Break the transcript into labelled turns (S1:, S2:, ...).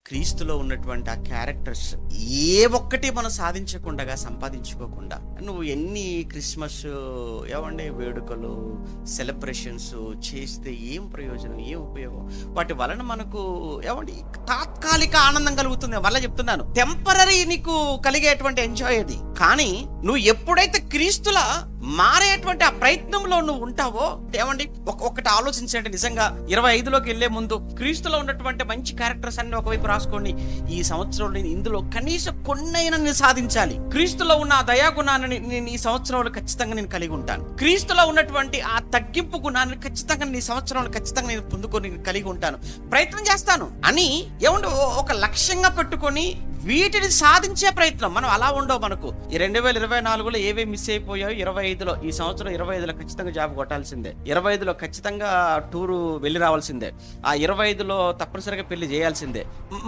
S1: క్రీస్తులో ఉన్నటువంటి ఆ క్యారెక్టర్స్ ఏ ఒక్కటి మనం సాధించకుండా సంపాదించుకోకుండా నువ్వు ఎన్ని క్రిస్మస్ ఏమండి వేడుకలు సెలబ్రేషన్స్ చేస్తే ఏం ప్రయోజనం, ఏం ఉపయోగం? వాటి వలన మనకు ఏమండి తాత్కాలిక ఆనందం కలుగుతుంది. వల్ల చెప్తున్నాను, టెంపరరీ నీకు కలిగేటువంటి ఎంజాయ్ అది. కానీ నువ్వు ఎప్పుడైతే క్రీస్తులా మారేటువంటి ఆ ప్రయత్నంలో నువ్వు ఉంటావో, ఏమండి ఒకటి ఆలోచించండి. నిజంగా 25లోకి వెళ్లే ముందు క్రీస్తులో ఉన్నటువంటి మంచి క్యారెక్టర్స్ అన్ని ఒకవైపు రాసుకోండి. ఈ సంవత్సరంలో ఇందులో కనీసం కొన్నైనా నేను సాధించాలి. క్రీస్తులో ఉన్న ఆ దయాగుణాన్ని నేను ఈ సంవత్సరంలో ఖచ్చితంగా నేను కలిగి ఉంటాను. క్రీస్తులో ఉన్నటువంటి ఆ తగ్గింపు గుణాన్ని ఖచ్చితంగా ఈ సంవత్సరంలో ఖచ్చితంగా నేను పొందుకొని కలిగి ఉంటాను, ప్రయత్నం చేస్తాను అని ఏమండి ఒక లక్ష్యంగా పెట్టుకొని వీటిని సాధించే ప్రయత్నం. మనం అలా ఉండవు. మనకు ఈ 2024లో ఏవే మిస్ అయిపోయాయో 25లో, ఈ సంవత్సరం 25లో ఖచ్చితంగా జాబ్ కొట్టాల్సిందే, 25లో ఖచ్చితంగా టూరు వెళ్ళి రావాల్సిందే, ఆ 25లో తప్పనిసరిగా పెళ్లి చేయాల్సిందే.